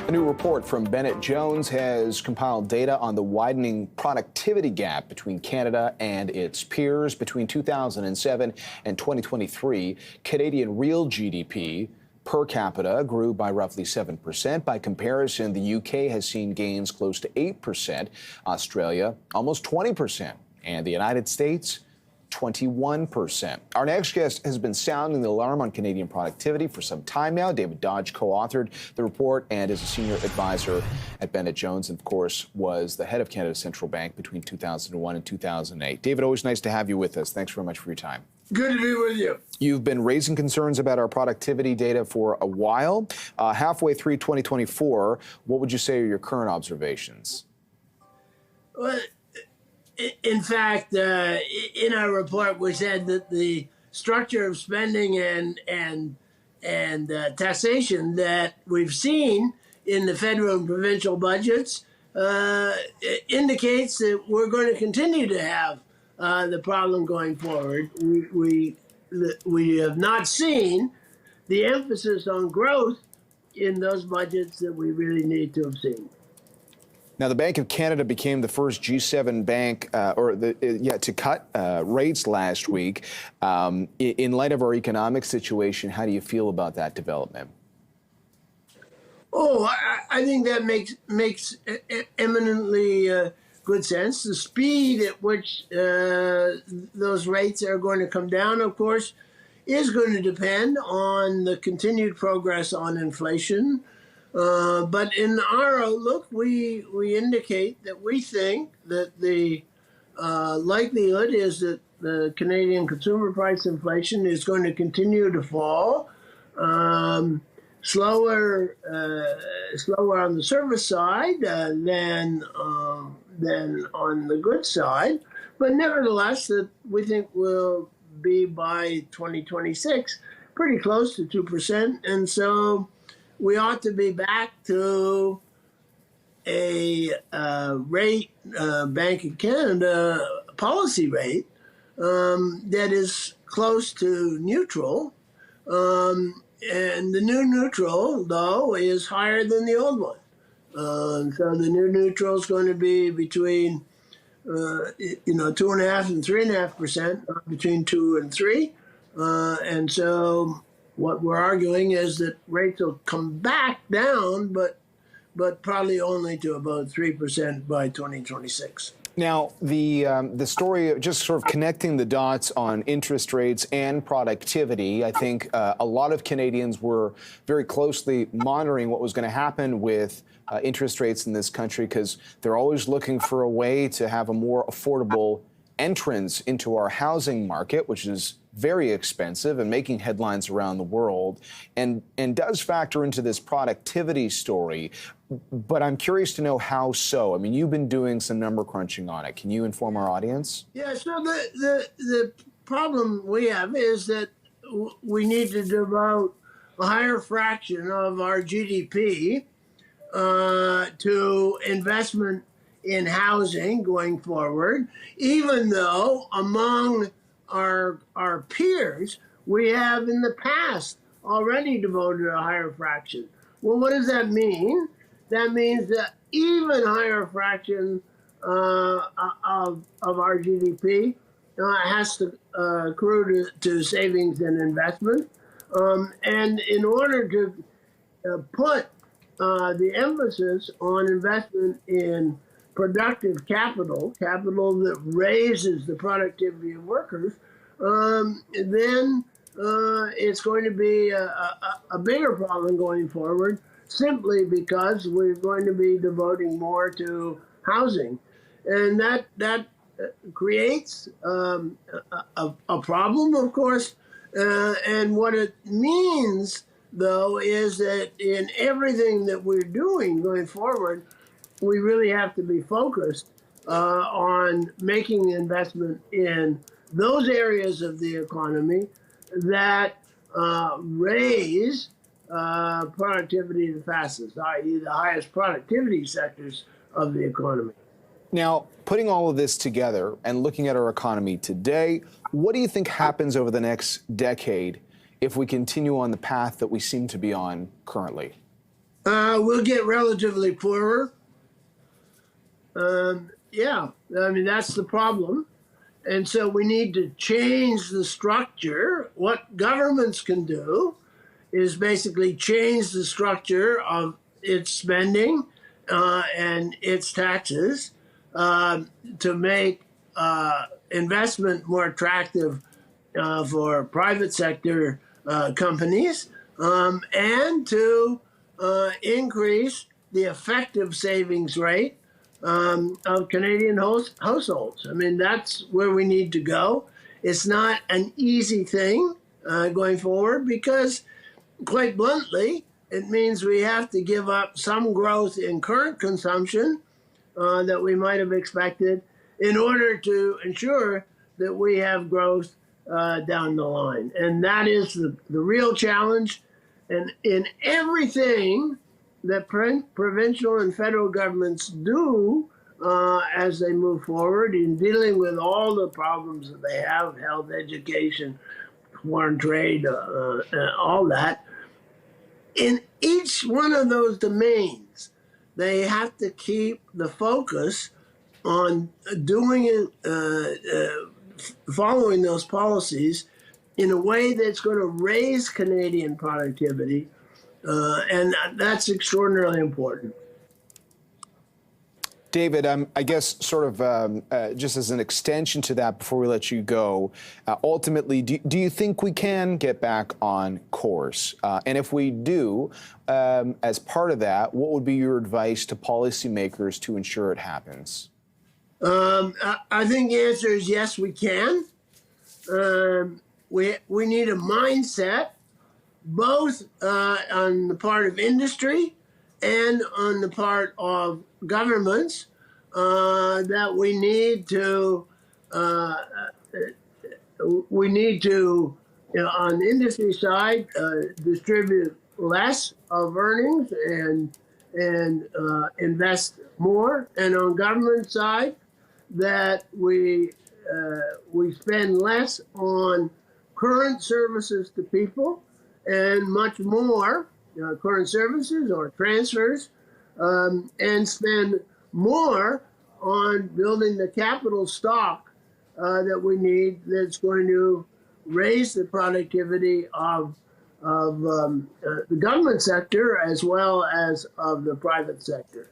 A new report from Bennett Jones has compiled data on the widening productivity gap between Canada and its peers. Between 2007 and 2023, Canadian real GDP per capita grew by roughly 7%. By comparison, the UK has seen gains close to 8%, Australia almost 20%, and the United States 21%. Our next guest has been sounding the alarm on Canadian productivity for some time now. David Dodge co-authored the report and is a senior advisor at Bennett Jones, and of course was the head of Canada's central bank between 2001 and 2008. David, always nice to have you with us. Thanks very much for your time. Good to be with you. You've been raising concerns about our productivity data for a while. Halfway through 2024, what would you say are your current observations? Well, in fact, in our report, we said that the structure of spending and taxation that we've seen in the federal and provincial budgets indicates that we're going to continue to have the problem going forward. We have not seen the emphasis on growth in those budgets that we really need to have seen. Now, the Bank of Canada became the first G7 bank to cut rates last week. In light of our economic situation, how do you feel about that development? Oh, I think that makes eminently good sense. The speed at which those rates are going to come down, of course, is going to depend on the continued progress on inflation. But in our outlook, we indicate that we think that the likelihood is that the Canadian consumer price inflation is going to continue to fall, slower on the service side than on the goods side, but nevertheless, that we think will be by 2026 pretty close to 2%, and so we ought to be back to a rate, Bank of Canada policy rate that is close to neutral. And the new neutral, though, is higher than the old one. So the new neutral is going to be between 2.5% and 3.5%, not between 2 and 3. And so what we're arguing is that rates will come back down, but probably only to about 3% by 2026. Now, the story of just sort of connecting the dots on interest rates and productivity, I think a lot of Canadians were very closely monitoring what was going to happen with interest rates in this country, because they're always looking for a way to have a more affordable entrance into our housing market, which is very expensive and making headlines around the world, and does factor into this productivity story. But I'm curious to know how so. I mean, you've been doing some number crunching on it. Can you inform our audience? Yeah, so the problem we have is that we need to devote a higher fraction of our GDP to investment in housing going forward, even though among our peers, we have in the past already devoted a higher fraction. Well, what does that mean? That means that even higher fraction of our GDP has to accrue to savings and investment. And in order to put the emphasis on investment in productive capital that raises the productivity of workers, then it's going to be a bigger problem going forward, simply because we're going to be devoting more to housing. And that creates a problem, of course. And what it means, though, is that in everything that we're doing going forward, we really have to be focused on making investment in those areas of the economy that raise productivity the fastest, i.e. the highest productivity sectors of the economy. Now, putting all of this together and looking at our economy today, what do you think happens over the next decade if we continue on the path that we seem to be on currently? We'll get relatively poorer. Yeah, I mean, that's the problem. And so we need to change the structure. What governments can do is basically change the structure of its spending and its taxes to make investment more attractive for private sector companies and to increase the effective savings rate of Canadian households. I mean, that's where we need to go. It's not an easy thing going forward because, quite bluntly, it means we have to give up some growth in current consumption that we might have expected in order to ensure that we have growth down the line. And that is the real challenge. And in everything that provincial and federal governments do as they move forward in dealing with all the problems that they have, health, education, foreign trade, all that, in each one of those domains, they have to keep the focus on doing it, following those policies in a way that's going to raise Canadian productivity, and that's extraordinarily important. David, I guess sort of just as an extension to that before we let you go, ultimately, do you think we can get back on course? And if we do, as part of that, what would be your advice to policymakers to ensure it happens? I think the answer is yes, we can. We need a mindset, both on the part of industry and on the part of governments, that we need to on the industry side, distribute less of earnings and invest more, and on government side, that we spend less on current services to people and much more current services or transfers, and spend more on building the capital stock that we need that's going to raise the productivity of the government sector as well as of the private sector.